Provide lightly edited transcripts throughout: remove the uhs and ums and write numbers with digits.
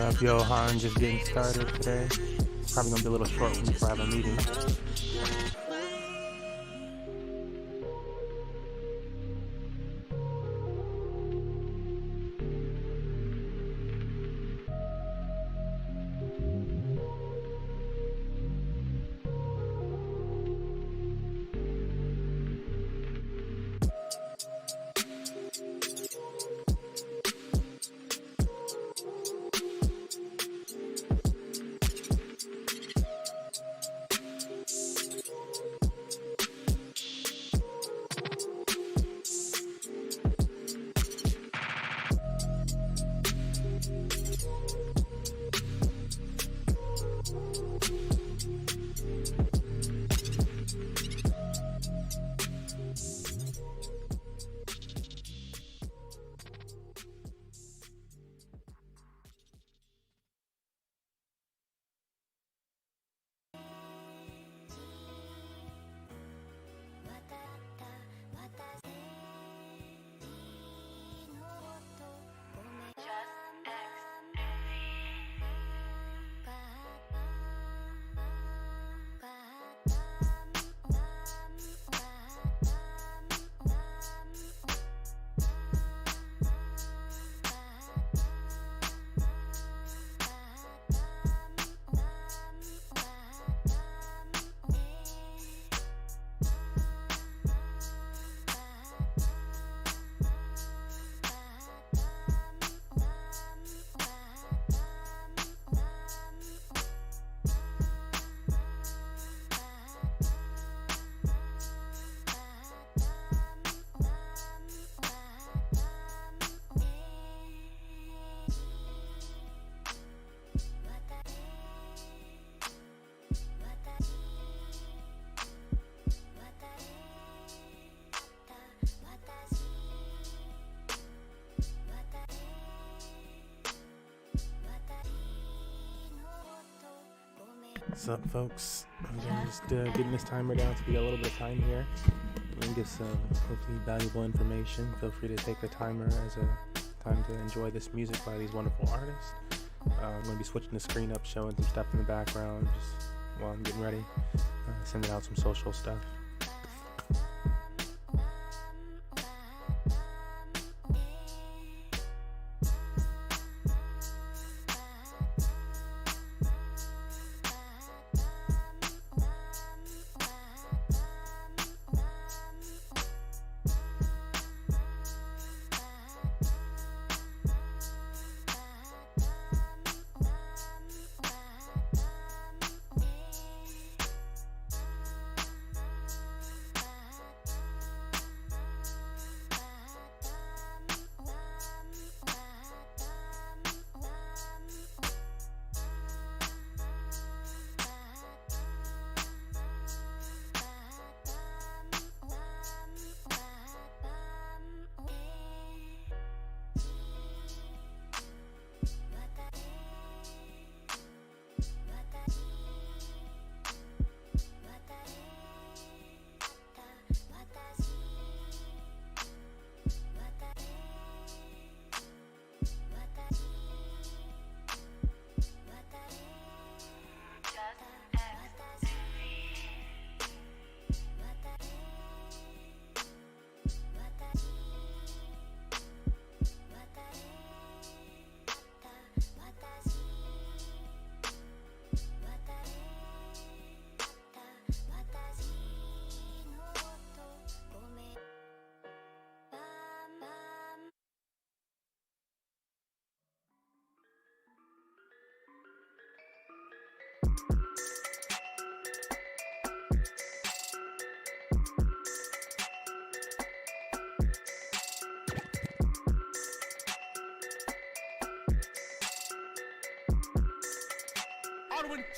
up, Johan? Just getting started today. Probably gonna be a little short one before I have a meeting. What's up, folks? I'm just getting this timer down so we got a little bit of time here. And get some hopefully valuable information. Feel free to take the timer as a time to enjoy this music by these wonderful artists. I'm going to be switching the screen up, showing some stuff in the background just while I'm getting ready, sending out some social stuff.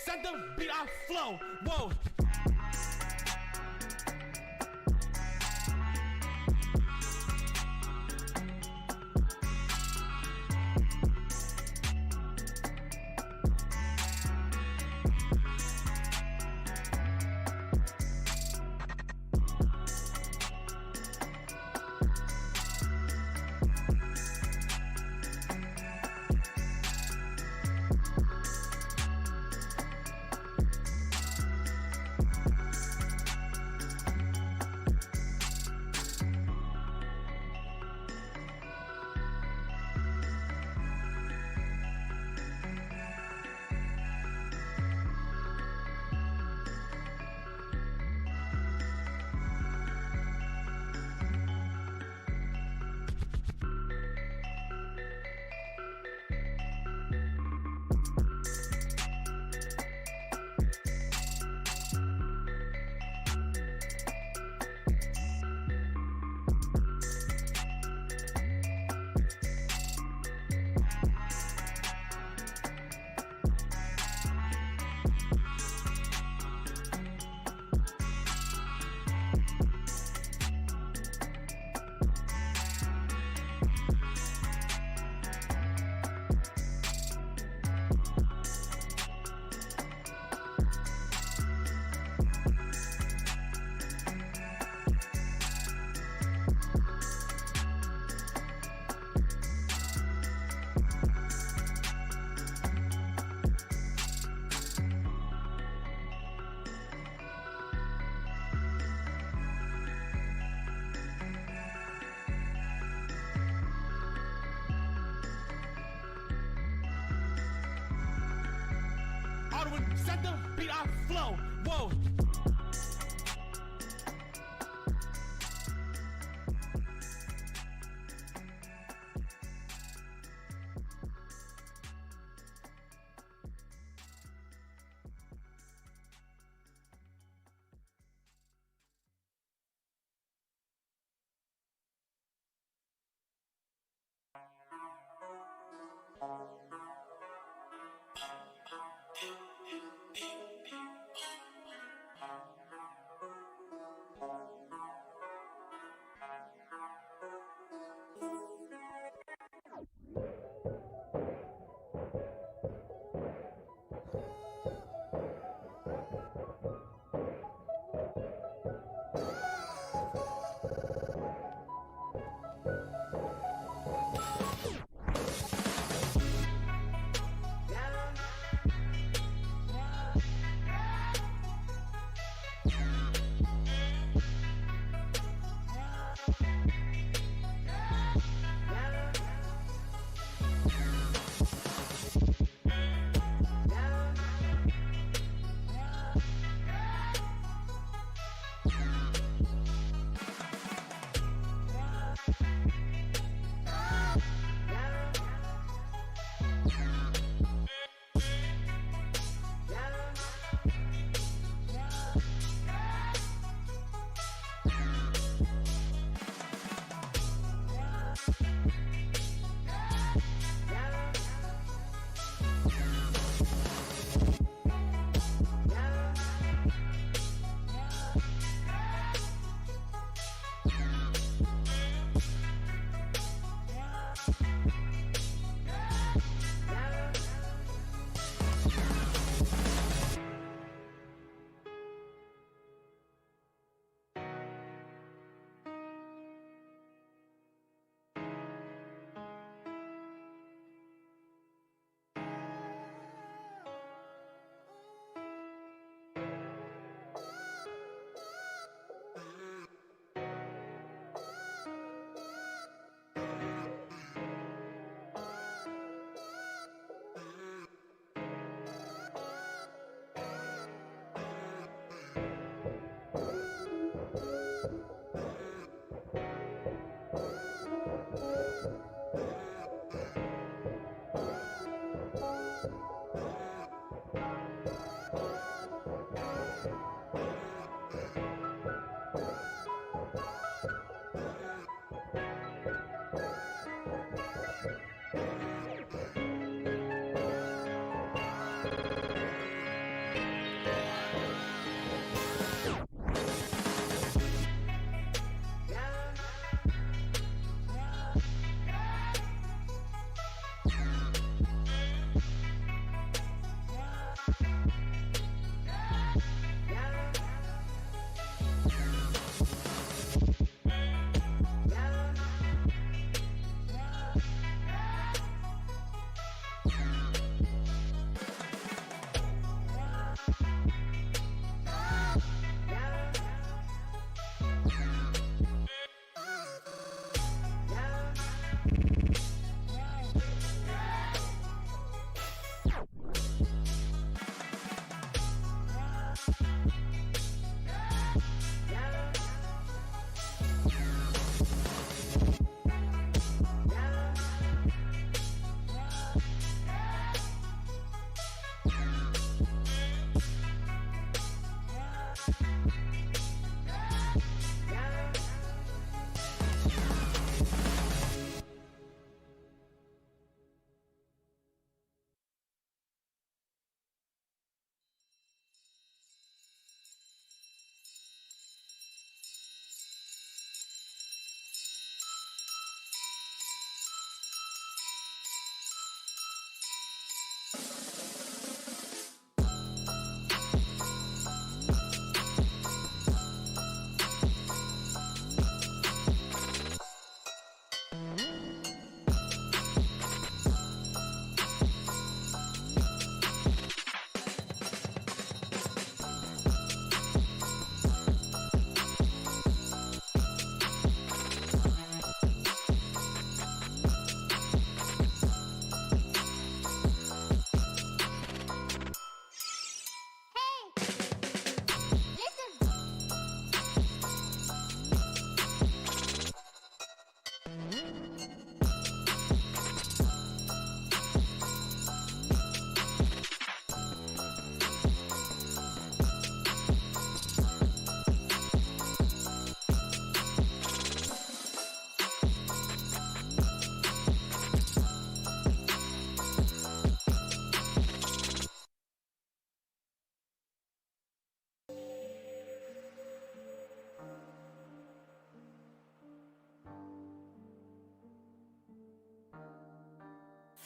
Set the beat off flow. Whoa. Baldwin, set the beat off flow. Whoa.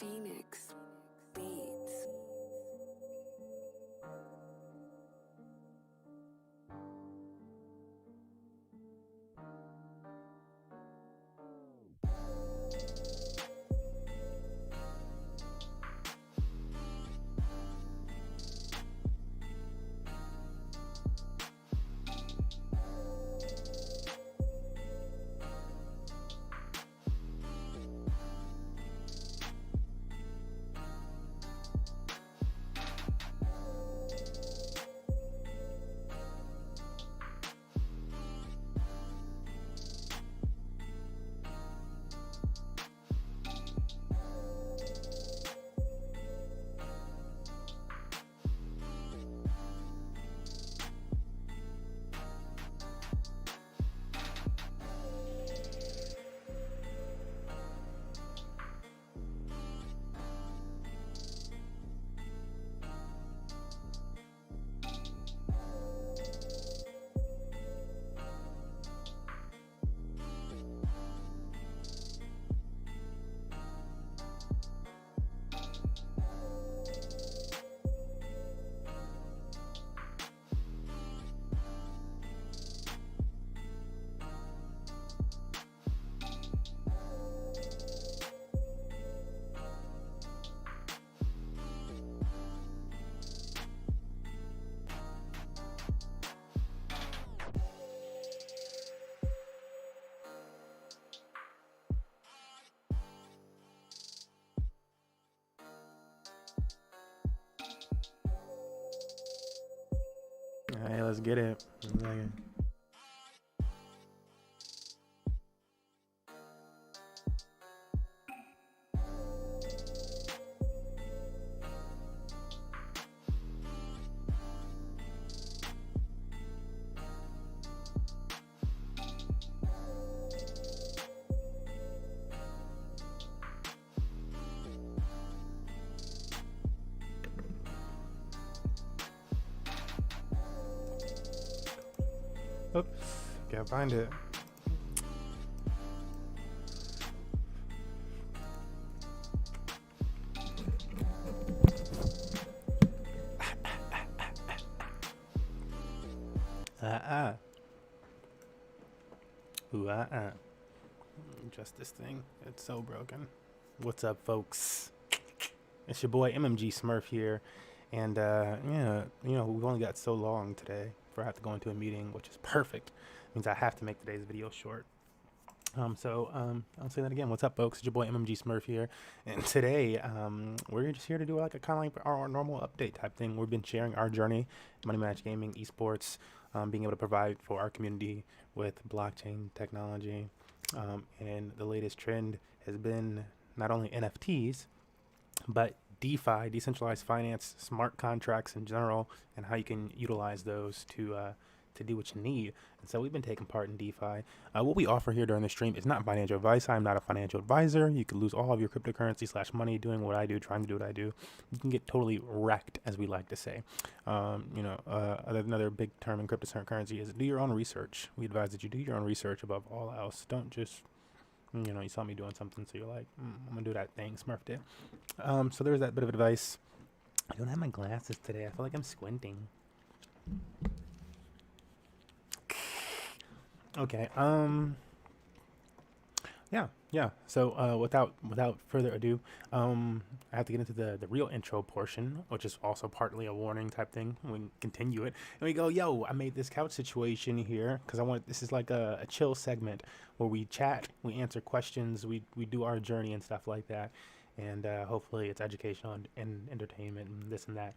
Phoenix Beats. All right, let's get it. 1 second. Oops, can't find it. Just this thing. It's so broken. What's up, folks? It's your boy MMG Smurf here, and yeah, we've only got so long today for I have to go into a meeting, which is perfect. It means I have to make today's video short. I'll say that again. What's up, folks? It's your boy MMG Smurf here, and today we're just here to do like a kind of like our normal update type thing. We've been sharing our journey, Money Match Gaming, Esports, being able to provide for our community with blockchain technology, and the latest trend has been not only NFTs, but DeFi, decentralized finance, smart contracts in general, and how you can utilize those to do what you need. And so we've been taking part in DeFi. What we offer here during the stream is not financial advice. I'm not a financial advisor. You could lose all of your cryptocurrency / money doing what I do, trying to do what I do. You can get totally wrecked, as we like to say. Another big term in cryptocurrency is do your own research. We advise that you do your own research above all else. Don't just you saw me doing something, so you're like, I'm gonna do that thing, Smurf did. So there's that bit of advice. I don't have my glasses today. I feel like I'm squinting. Okay. Yeah. So without further ado, I have to get into the real intro portion, which is also partly a warning type thing. We continue it, and we go, yo, I made this couch situation here because this is like a chill segment where we chat, we answer questions, we do our journey and stuff like that, and hopefully it's educational and entertainment and this and that.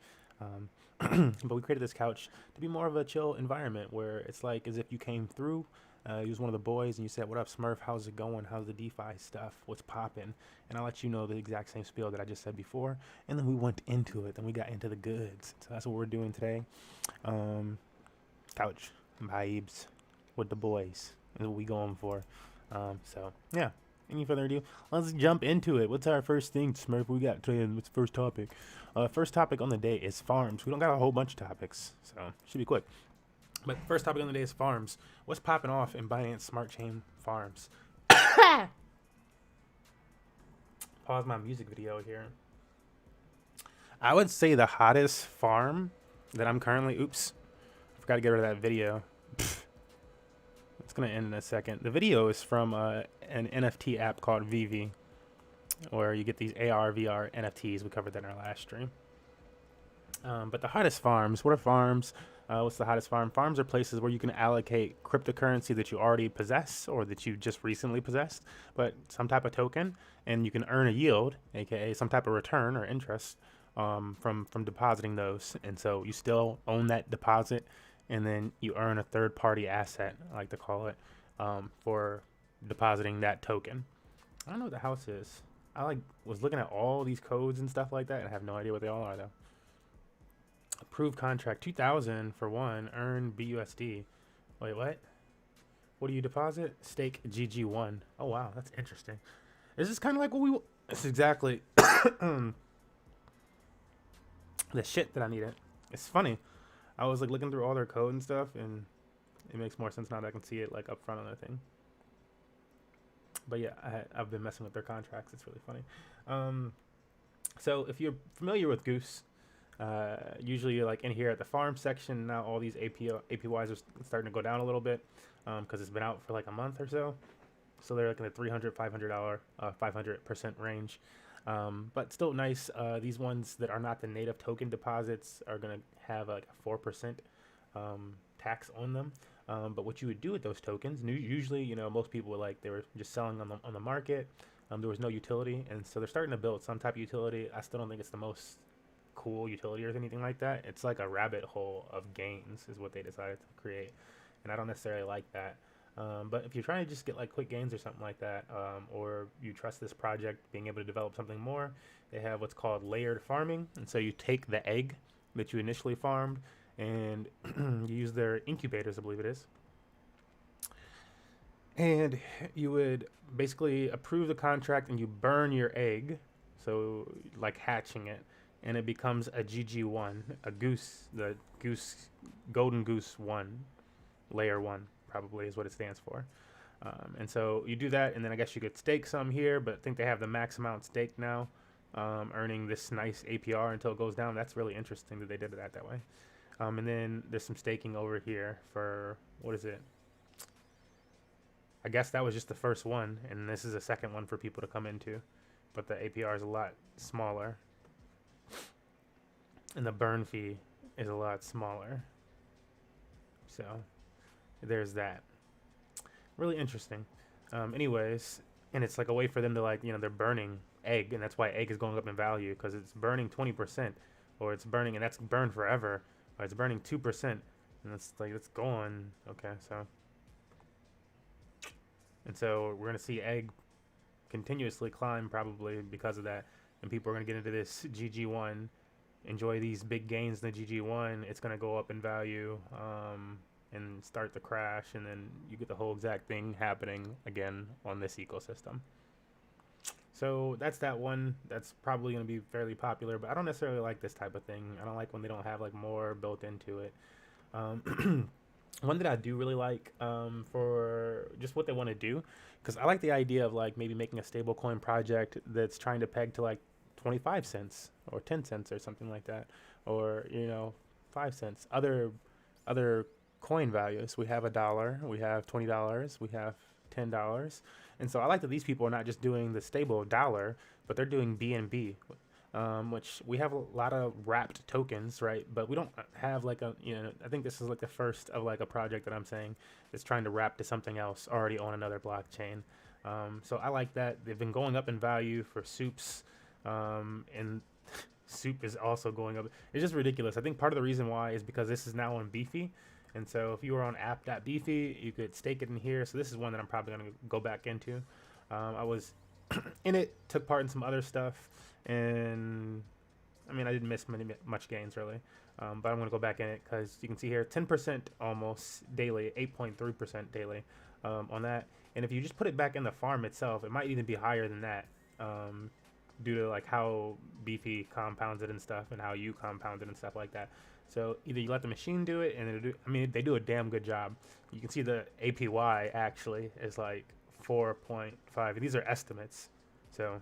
But we created this couch to be more of a chill environment where it's like as if you came through. You was one of the boys and you said, what up, Smurf? How's it going? How's the DeFi stuff? What's popping? And I'll let you know the exact same spiel that I just said before. And then we went into it. Then we got into the goods. So that's what we're doing today. Couch vibes with the boys is what we going for. So, yeah. Any further ado, let's jump into it. What's our first thing, Smurf? We got today. What's the first topic? First topic on the day is farms. We don't got a whole bunch of topics, so should be quick. But first topic on the day is farms. What's popping off in Binance Smart Chain farms? Pause my music video here. I would say the hottest farm that I'm currently, oops, I forgot to get rid of that video. It's gonna end in a second. The video is from an NFT app called VV, where you get these AR, VR NFTs. We covered that in our last stream. But the hottest farms, what are farms? What's the hottest farm? Farms are places where you can allocate cryptocurrency that you already possess or that you just recently possessed, but some type of token, and you can earn a yield, aka some type of return or interest from depositing those. And so you still own that deposit, and then you earn a third-party asset, I like to call it, for depositing that token. I don't know what the house is. I was looking at all these codes and stuff like that, and I have no idea what they all are though. Approved contract 2,000 for one. Earn BUSD. Wait, what? What do you deposit? Stake GG1. Oh wow, that's interesting. This is kind of like what we. This is exactly the shit that I needed. It's funny. I was like looking through all their code and stuff, and it makes more sense now that I can see it like up front on the thing. But yeah, I've been messing with their contracts. It's really funny. So if you're familiar with Goose, usually you're like in here at the farm section. Now all these APYs are starting to go down a little bit because it's been out for like a month or so. So they're like in the $300, $500, 500% range. But still nice. These ones that are not the native token deposits are going to have like a 4% tax on them. But what you would do with those tokens, usually, you know, most people they were just selling on the market. There was no utility, and so they're starting to build some type of utility. I still don't think it's the most cool utility or anything like that. It's like a rabbit hole of gains is what they decided to create, and I don't necessarily like that. But if you're trying to just get like quick gains or something like that, or you trust this project being able to develop something more, they have what's called layered farming. And so you take the egg that you initially farmed and you use their incubators, I believe it is. And you would basically approve the contract and you burn your egg, so like hatching it, and it becomes a GG1, a goose, the goose, golden goose 1, layer 1 probably is what it stands for. And so you do that, and then I guess you could stake some here, but I think they have the max amount staked now, earning this nice APR until it goes down. That's really interesting that they did it that way. And then there's some staking over here for, what is it? I guess that was just the first one, and this is a second one for people to come into, but the APR is a lot smaller, and the burn fee is a lot smaller. So there's that. Really interesting. Anyways, and it's like a way for them to they're burning egg, and that's why egg is going up in value, because it's burning 20%, or it's burning, and that's burned forever, or it's burning 2%, and it's like it's going. Okay, so. And so we're going to see egg continuously climb probably because of that. And people are going to get into this GG1, enjoy these big gains in the GG1. It's going to go up in value and start the crash. And then you get the whole exact thing happening again on this ecosystem. So that's that one. That's probably going to be fairly popular. But I don't necessarily like this type of thing. I don't like when they don't have like more built into it. One that I do really like for just what they want to do, because I like the idea of like maybe making a stable coin project that's trying to peg to like 25 cents or 10 cents or something like that, or 5 cents. Other coin values. We have $1, we have $20, we have $10, and so I like that these people are not just doing the stable dollar, but they're doing BNB. Which we have a lot of wrapped tokens, right? But we don't have like I think this is like the first of like a project that I'm saying is trying to wrap to something else already on another blockchain. So I like that. They've been going up in value for soups, and soup is also going up. It's just ridiculous. I think part of the reason why is because this is now on Beefy. And so if you were on app.beefy, you could stake it in here. So this is one that I'm probably going to go back into. I was in it, took part in some other stuff. And I mean, I didn't miss much gains really, but I'm going to go back in it because you can see here 10% almost daily, 8.3% daily on that. And if you just put it back in the farm itself, it might even be higher than that due to like how Beefy compounds it and stuff, and how you compound it and stuff like that. So either you let the machine do it, and they do a damn good job. You can see the APY actually is like 4.5. These are estimates, so.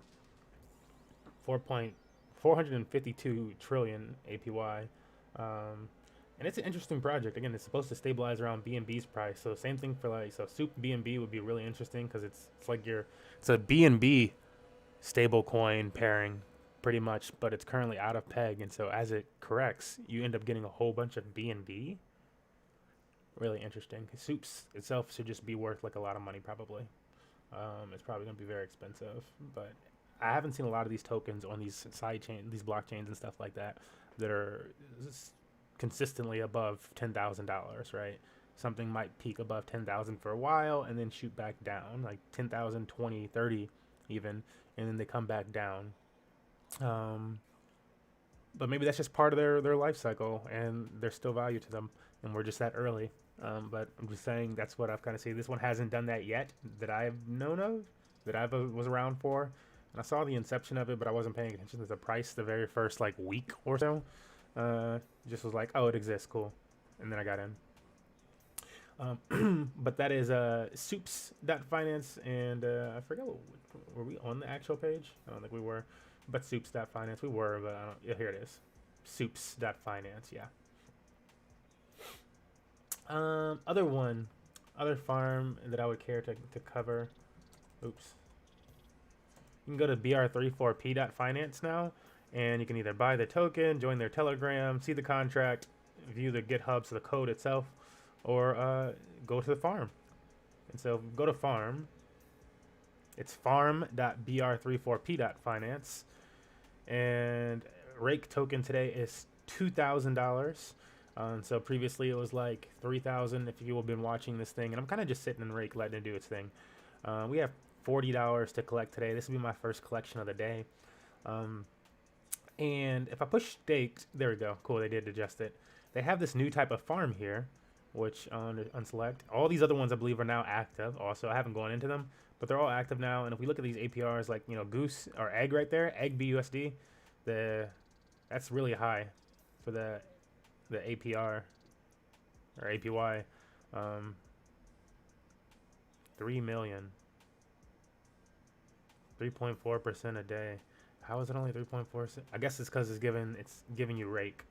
4.452 trillion APY. And it's an interesting project. Again, it's supposed to stabilize around BNB's price. So same thing for like, so Soup BNB would be really interesting because it's like it's a BNB stable coin pairing pretty much, but it's currently out of peg. And so as it corrects, you end up getting a whole bunch of BNB. Really interesting. Soups itself should just be worth like a lot of money probably. It's probably going to be very expensive, but I haven't seen a lot of these tokens on these side chain, these blockchains and stuff like that are consistently above $10,000, right? Something might peak above 10,000 for a while and then shoot back down, like 10,000, 20, 30 even, and then they come back down. But maybe that's just part of their life cycle and there's still value to them and we're just that early. But I'm just saying that's what I've kind of seen. This one hasn't done that yet that I've known of, that I was around for. And I saw the inception of it, but I wasn't paying attention to the price the very first like week or so. Just was like, oh, it exists, cool. And then I got in. But that is soups.finance, and I forget were we on the actual page? I don't think we were. But soups.finance, we were, but I don't, yeah, here it is. Soups.finance, yeah. Other farm that I would care to cover. Oops. You can go to br34p.finance now, and you can either buy the token, join their Telegram, see the contract, view the GitHub, so the code itself, or go to the farm. And so go to farm. It's farm.br34p.finance, and rake token today is $2,000. So previously it was like 3,000 if you have been watching this thing, and I'm kind of just sitting in rake letting it do its thing. We have $40 to collect today. This will be my first collection of the day. And if I push staked, there we go. Cool, they did adjust it. They have this new type of farm here, which unselect. All these other ones I believe are now active. Also, I haven't gone into them, but they're all active now. And if we look at these APRs, like Goose or Egg right there, Egg BUSD, that's really high for the APR or APY. 3 million. 3.4% a day. How is it only 3.4? I guess it's because it's giving you rake.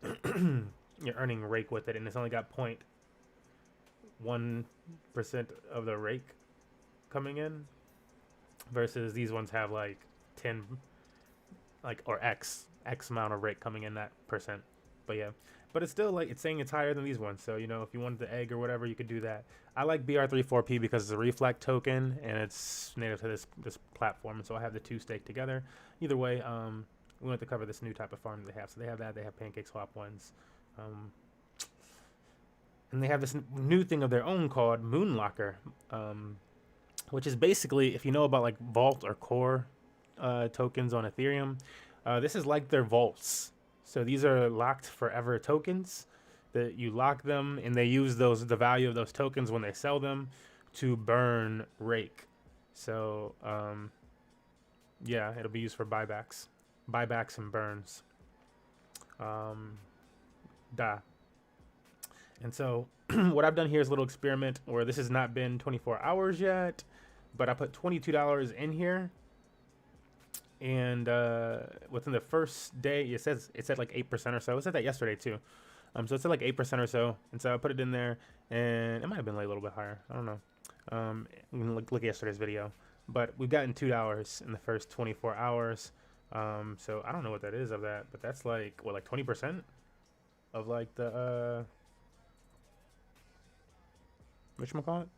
You're earning rake with it, and it's only got 0.1% of the rake coming in, versus these ones have like 10, or X amount of rake coming in that percent. But yeah, but it's still it's saying it's higher than these ones. So if you wanted the egg or whatever, you could do that. I like BR34P because it's a reflect token and it's native to this platform. And so I have the two staked together. Either way, we want to cover this new type of farm that they have. So they have that. They have pancake swap ones. And they have this new thing of their own called Moonlocker, which is basically, if you know about like Vault or Core tokens on Ethereum, this is like their vaults. So these are locked forever tokens that you lock them, and they use the value of those tokens when they sell them to burn rake. So yeah, it'll be used for buybacks and burns. And so what I've done here is a little experiment where this has not been 24 hours yet, but I put $22 in here. And within the first day, it said like 8% or so. It said that yesterday too. So it said like 8% or so. And so I put it in there, and it might have been like a little bit higher. I don't know. We can look at yesterday's video. But we've gotten $2 in the first 24 hours. So I don't know what that is of that, but that's like, what, like 20% of like the, whatchamacallit?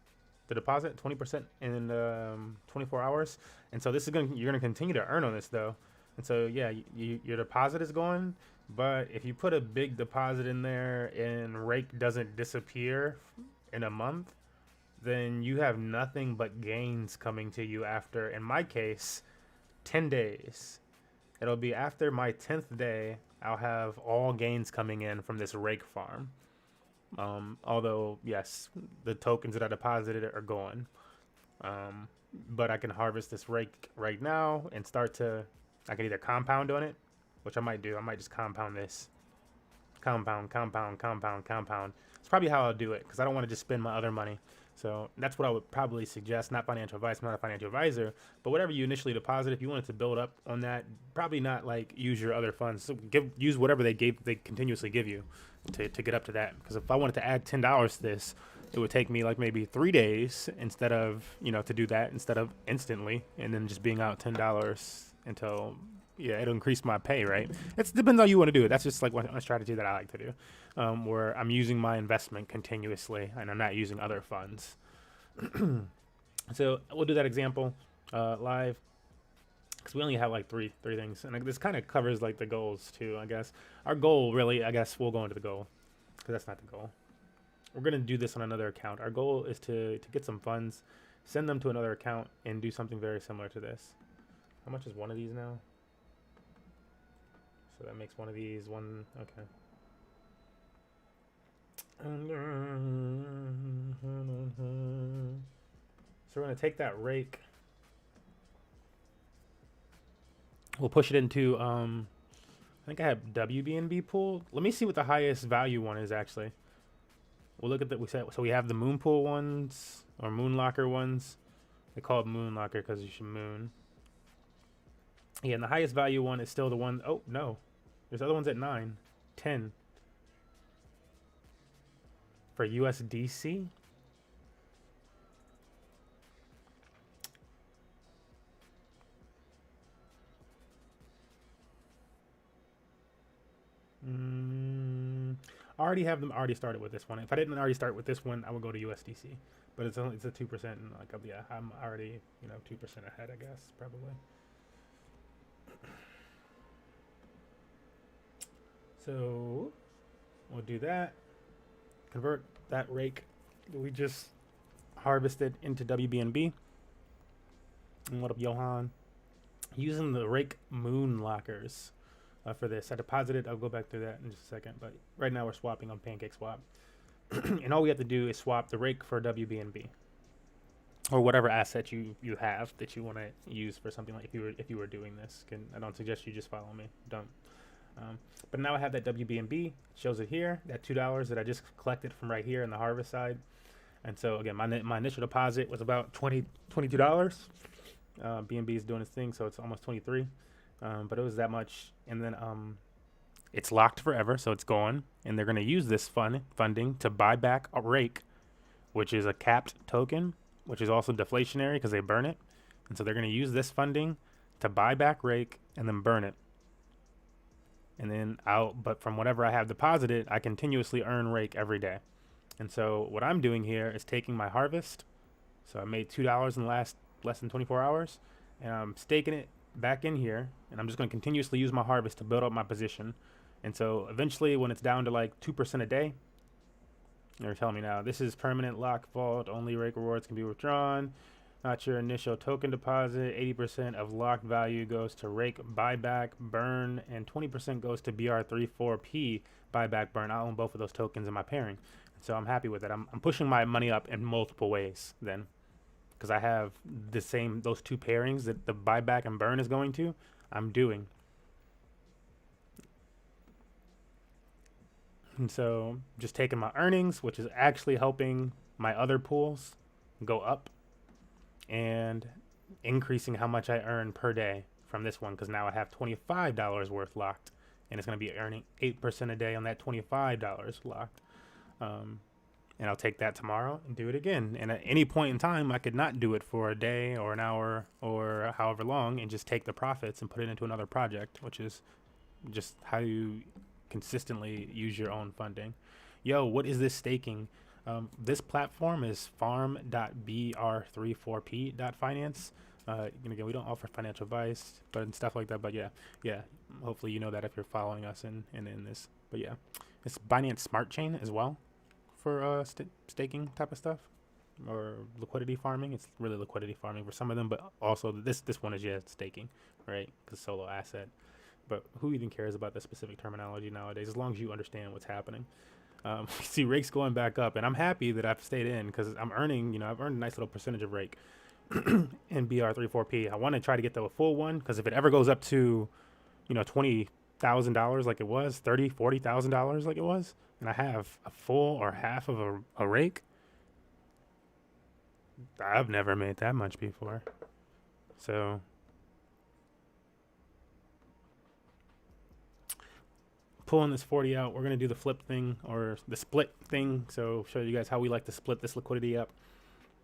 The deposit, 20% in 24 hours. And so this is you're gonna continue to earn on this though. And so yeah, your deposit is going, but if you put a big deposit in there and rake doesn't disappear in a month, then you have nothing but gains coming to you after, in my case, 10 days. It'll be after my 10th day, I'll have all gains coming in from this rake farm. Although, yes, the tokens that I deposited are gone. But I can harvest this rake right now and I can either compound on it, which I might do. I might just compound this. Compound. It's probably how I'll do it, because I don't want to just spend my other money. So that's what I would probably suggest. Not financial advice, I'm not a financial advisor, but whatever you initially deposit, if you wanted to build up on that, probably not like use your other funds. So use whatever they continuously give you to get up to that. Because if I wanted to add $10 to this, it would take me like maybe 3 days instead of, to do that instead of instantly, and then just being out $10 until, it'll increase my pay, right? It depends on how you want to do it. That's just like a strategy that I like to do, where I'm using my investment continuously and I'm not using other funds. So we'll do that example live, because we only have like three things, and this kind of covers like the goals too, I guess. Our goal, really, I guess we'll go into the goal, because that's not the goal. We're going to do this on another account. Our goal is to get some funds, send them to another account, and do something very similar to this. How much is one of these now? So that makes one of these one. Okay. So we're going to take that rake. We'll push it into, I think I have WBNB pool. Let me see what the highest value one is actually. We'll look at that. So we have the moon pool ones, or moon locker ones. They call it moon locker because you should moon. Yeah, and the highest value one is still the one. Oh, no. There's other ones at 9, 10. For USDC? I already have them already started with this one. If I didn't already start with this one, I would go to USDC. But it's a 2%, and like, yeah, I'm already 2% ahead, I guess, probably. So we'll do that. Convert that rake that we just harvested into WBNB. And what up, Johan? Using the rake moon lockers for this. I deposited. I'll go back through that in just a second. But right now we're swapping on PancakeSwap. And all we have to do is swap the rake for WBNB. Or whatever asset you have that you want to use for something, like if you were doing this. I don't suggest you just follow me. Don't. But now I have that WBNB. It shows it here. That $2 that I just collected from right here in the harvest side. And so again, my initial deposit was about $22. BNB is doing its thing, so it's almost 23. But it was that much, and then it's locked forever, so it's gone. And they're going to use this funding to buy back a rake, which is a capped token, which is also deflationary because they burn it. And so they're going to use this funding to buy back rake and then burn it. And then but from whatever I have deposited, I continuously earn rake every day. And so what I'm doing here is taking my harvest. So I made $2 in the last less than 24 hours, and I'm staking it back in here, and I'm just going to continuously use my harvest to build up my position. And so eventually, when it's down to like 2% a day, they're telling me now this is permanent lock vault, only rake rewards can be withdrawn, not your initial token deposit. 80% of locked value goes to rake buyback burn, and 20% goes to BR34P buyback burn. I own both of those tokens in my pairing, so I'm happy with it. I'm pushing my money up in multiple ways then, because I have those two pairings that the buyback and burn is going to. I'm doing. And so just taking my earnings, which is actually helping my other pools go up, and increasing how much I earn per day from this one, because now I have $25 worth locked, and it's going to be earning 8% a day on that $25 locked. And I'll take that tomorrow and do it again. And at any point in time, I could not do it for a day or an hour or however long, and just take the profits and put it into another project, which is just how you consistently use your own funding. Yo, what is this staking? This platform is farm.br34p.finance. Again, we don't offer financial advice, but and stuff like that. But yeah. Hopefully you know that if you're following us in this. But yeah, it's Binance Smart Chain as well for staking type of stuff, or liquidity farming. It's really liquidity farming for some of them, but also this one is staking, right? Because solo asset. But who even cares about the specific terminology nowadays, as long as you understand what's happening. See rake's going back up, and I'm happy that I've stayed in, because I'm earning, I've earned a nice little percentage of rake in BR34P. I want to try to get to a full one, because if it ever goes up to, $20,000 like it was, $30,000-$40,000 like it was, and I have a full or half of a rake, I've never made that much before. So pulling this 40 out, we're going to do the flip thing or the split thing. So show you guys how we like to split this liquidity up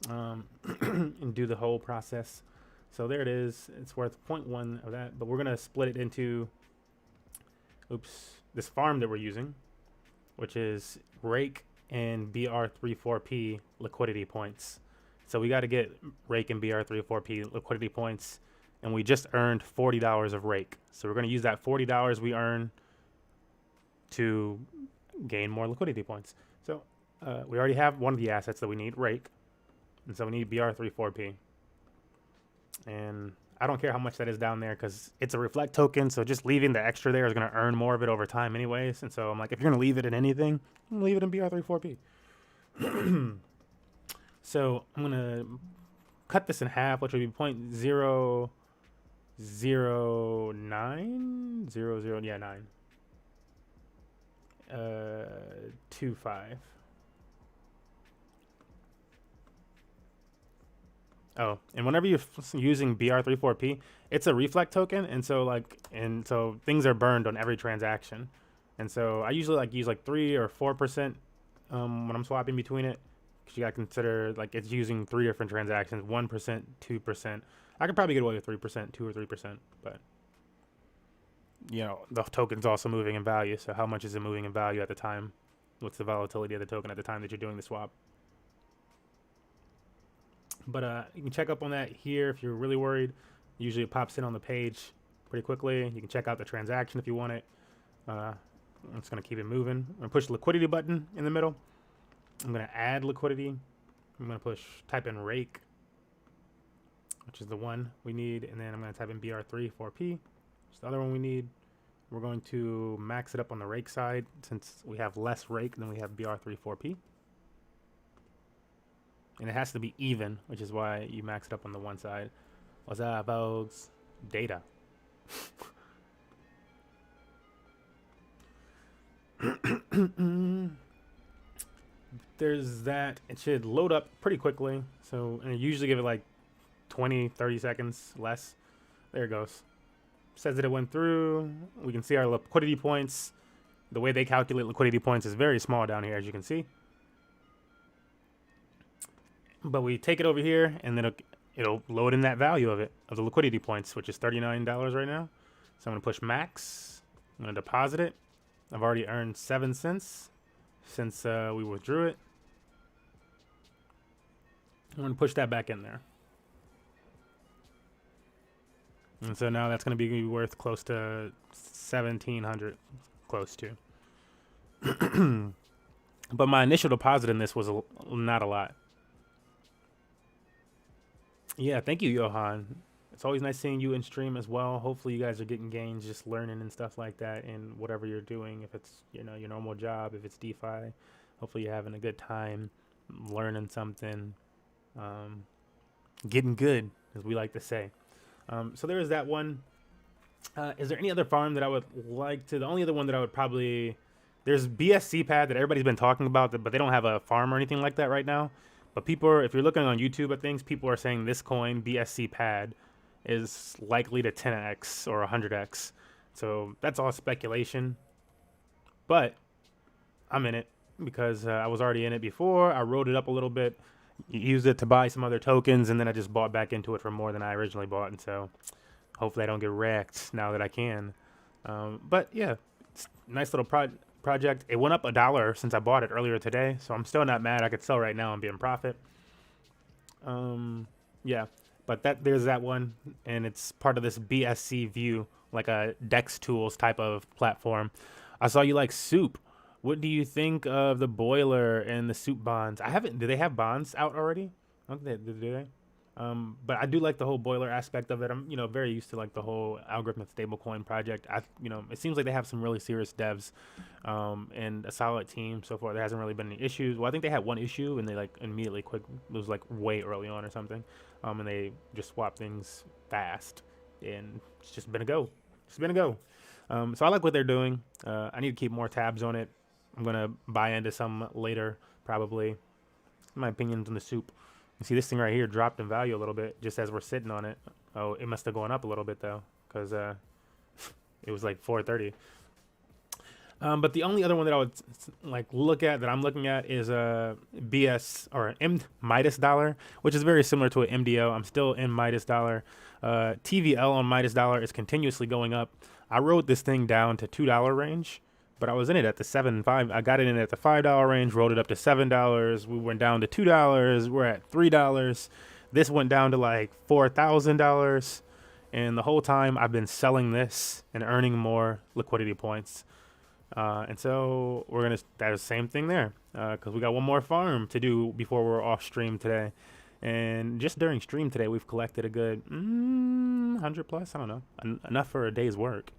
and do the whole process. So there it is. It's worth 0.1 of that, but we're going to split it into, this farm that we're using, which is Rake and BR34P liquidity points. So we got to get Rake and BR34P liquidity points, and we just earned $40 of Rake. So we're going to use that $40 we earn to gain more liquidity points. So we already have one of the assets that we need, Rake, and so we need BR34P. And I don't care how much that is down there because it's a reflect token, so just leaving the extra there is going to earn more of it over time anyways. And so I'm like, if you're going to leave it in anything, leave it in BR34P. So I'm going to cut this in half, which would be 0.009, 9. 25. Oh, and whenever you're using BR34P, it's a reflect token, and so things are burned on every transaction. And so I usually use 3 or 4% when I'm swapping between it, because you gotta consider it's using 3 different transactions, 1%, 2%. I could probably get away with 3%, 2 or 3%, but the token's also moving in value. So how much is it moving in value at the time? What's the volatility of the token at the time that you're doing the swap? But you can check up on that here if you're really worried. Usually it pops in on the page pretty quickly. You can check out the transaction if you want it. I'm just going to keep it moving. I'm going to push the liquidity button in the middle. I'm going to add liquidity. I'm going to type in Rake, which is the one we need. And then I'm going to type in BR34P, which is the other one we need. We're going to max it up on the Rake side since we have less Rake than we have BR34P. And it has to be even, which is why you max it up on the one side. What's that, folks? Data. There's that. It should load up pretty quickly. So, and I usually give it 20, 30 seconds less. There it goes. Says that it went through. We can see our liquidity points. The way they calculate liquidity points is very small down here, as you can see. But we take it over here, and then it'll load in that value of the liquidity points, which is $39 right now. So I'm going to push max. I'm going to deposit it. I've already earned 7 cents since we withdrew it. I'm going to push that back in there. And so now that's going to be worth close to 1,700, close to. But my initial deposit in this was not a lot. Yeah, thank you, Johan. It's always nice seeing you in stream as well. Hopefully you guys are getting gains just learning and stuff like that in whatever you're doing. If it's, your normal job, if it's DeFi, hopefully you're having a good time learning something, getting good, as we like to say. So there is that one. Is there any other farm that I would like to? The only other one that I would probably... There's BSC Pad that everybody's been talking about, but they don't have a farm or anything like that right now. But people if you're looking on YouTube at things, people are saying this coin, BSC Pad, is likely to 10x or 100x. So that's all speculation. But I'm in it because I was already in it before. I rode it up a little bit, used it to buy some other tokens, and then I just bought back into it for more than I originally bought. And so hopefully I don't get wrecked now that I can. But yeah, it's a nice little project. It went up $1 since I bought it earlier today, so I'm still not mad. I could sell right now and be in profit. Yeah, but there's that one, and it's part of this BSC View, like a Dex Tools type of platform. I saw you like Soup. What do you think of the boiler and the Soup bonds? Do they have bonds out already? I don't think do they? But I do like the whole boiler aspect of it. I'm, very used to like the whole algorithmic stablecoin project. It seems like they have some really serious devs, and a solid team so far. There hasn't really been any issues. Well, I think they had one issue and they immediately quit. It was way early on or something. And they just swapped things fast, and it's just been a go. So I like what they're doing. I need to keep more tabs on it. I'm gonna buy into some later, probably. My opinions on the Soup. You see this thing right here dropped in value a little bit just as we're sitting on it. Oh, it must have gone up a little bit though, because it was like 430. But the only other one that I would like look at that I'm looking at is a BS or Midas dollar, which is very similar to an MDO. I'm still in Midas dollar. TVL on Midas dollar is continuously going up. I rode this thing down to $2 range, but I was in it at the $7.5. I got it in at the $5 range, rolled it up to $7. We went down to $2. We're at $3. This went down to like $4,000, and the whole time I've been selling this and earning more liquidity points. And so we're going to, that is the same thing there, because we got one more farm to do before we're off stream today. And just during stream today, we've collected a good 100 plus, I don't know, enough for a day's work.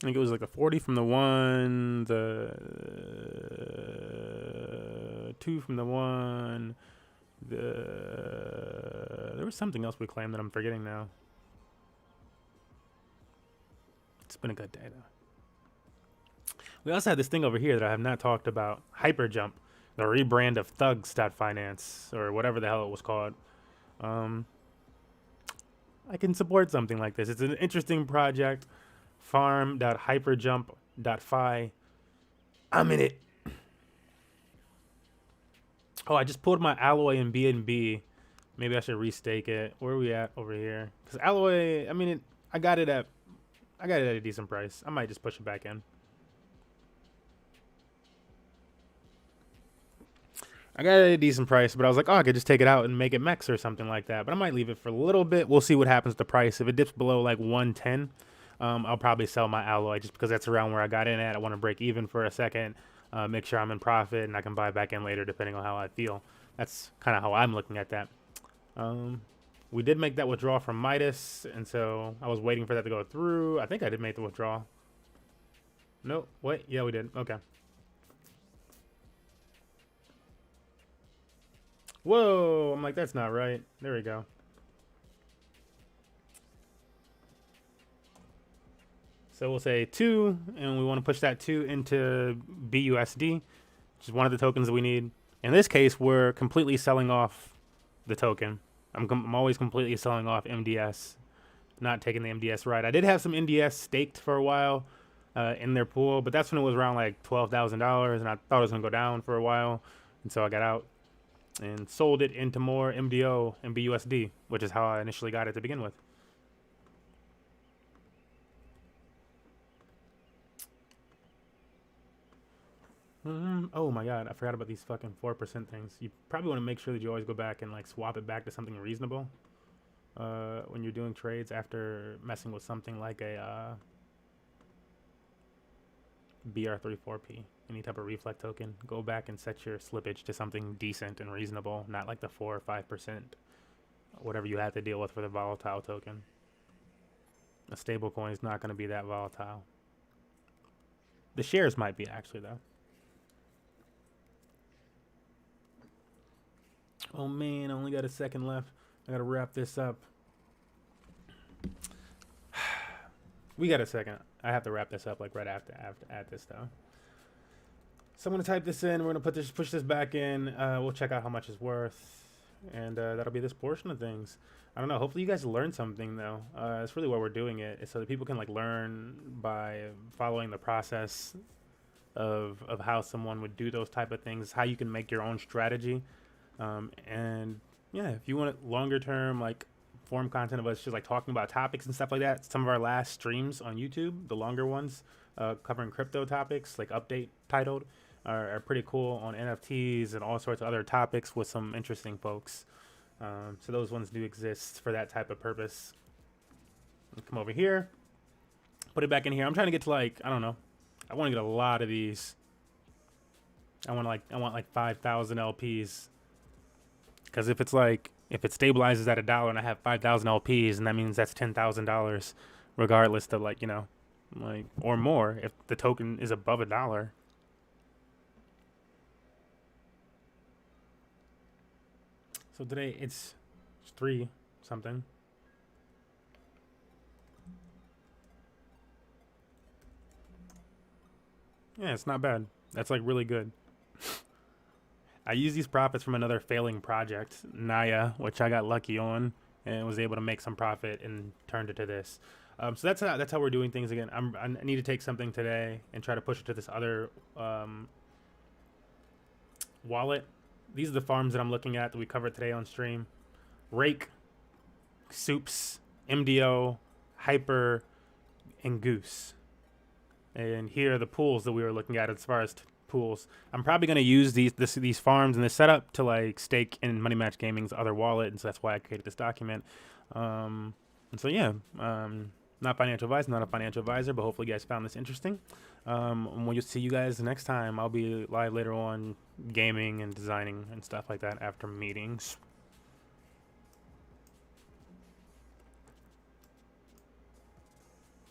I think it was like a 40 from the one, the 2 from the one, there was something else we claimed that I'm forgetting now. It's been a good day though. We also had this thing over here that I have not talked about, Hyperjump, the rebrand of Thugs.finance or whatever the hell it was called. I can support something like this. It's an interesting project. Farm.hyperjump.fi. I'm in it. Oh, I just pulled my alloy in BNB. Maybe I should restake it. Where are we at over here? Because alloy, I mean, I got it at a decent price. I might just push it back in. I got it at a decent price, but I was like, oh, I could just take it out and make it MEX or something like that. But I might leave it for a little bit. We'll see what happens with the price. If it dips below like 110, I'll probably sell my alloy just because that's around where I got in at. I want to break even for a second, make sure I'm in profit, and I can buy back in later depending on how I feel. That's kind of how I'm looking at that. We did make that withdrawal from Midas, and so I was waiting for that to go through. I think I did make the withdrawal. No, wait, yeah, we did. Okay. Whoa, I'm like, that's not right. There we go. So we'll say 2, and we want to push that 2 into BUSD, which is one of the tokens that we need. In this case, we're completely selling off the token. I'm always completely selling off MDS, not taking the MDS right. I did have some MDS staked for a while in their pool, but that's when it was around like $12,000, and I thought it was going to go down for a while, and so I got out and sold it into more MDO and BUSD, which is how I initially got it to begin with. Oh my god, I forgot about these fucking 4% things. You probably want to make sure that you always go back and like swap it back to something reasonable when you're doing trades after messing with something like a BR34P, any type of reflect token. Go back and set your slippage to something decent and reasonable, not like the 4 or 5%, whatever you have to deal with for the volatile token. A stable coin is not going to be that volatile. The shares might be actually though. Oh man, I only got a second left. I gotta wrap this up. We got a second. I have to wrap this up like right after this though. So I'm gonna type this in. We're gonna push this back in. We'll check out how much it's worth, and that'll be this portion of things. I don't know. Hopefully you guys learned something though. It's really why we're doing it, is so that people can like learn by following the process of how someone would do those type of things. How you can make your own strategy. And yeah, if you want it longer term, like form content of us just like talking about topics and stuff like that, some of our last streams on YouTube, the longer ones, covering crypto topics, like update titled, are pretty cool on NFTs and all sorts of other topics with some interesting folks. So those ones do exist for that type of purpose. Come over here, put it back in here. I'm trying to get to like, I don't know, I want to get a lot of these. I want like 5,000 LPs. Because if it stabilizes at $1 and I have 5,000 LPs, and that means that's $10,000, regardless of like, you know, like, or more if the token is above $1. So today it's 3 something. Yeah, it's not bad. That's like really good. I use these profits from another failing project, Naya, which I got lucky on and was able to make some profit and turned it to this. So that's how we're doing things again. I need to take something today and try to push it to this other wallet. These are the farms that I'm looking at that we covered today on stream. Rake, Soups, MDO, Hyper, and Goose. And here are the pools that we were looking at as far as pools. I'm probably going to use these farms and this setup to like stake in Money Match Gaming's other wallet, and so that's why I created this document. And so yeah, not financial advice, not a financial advisor, but hopefully you guys found this interesting. We'll see you guys next time. I'll be live later on gaming and designing and stuff like that after meetings.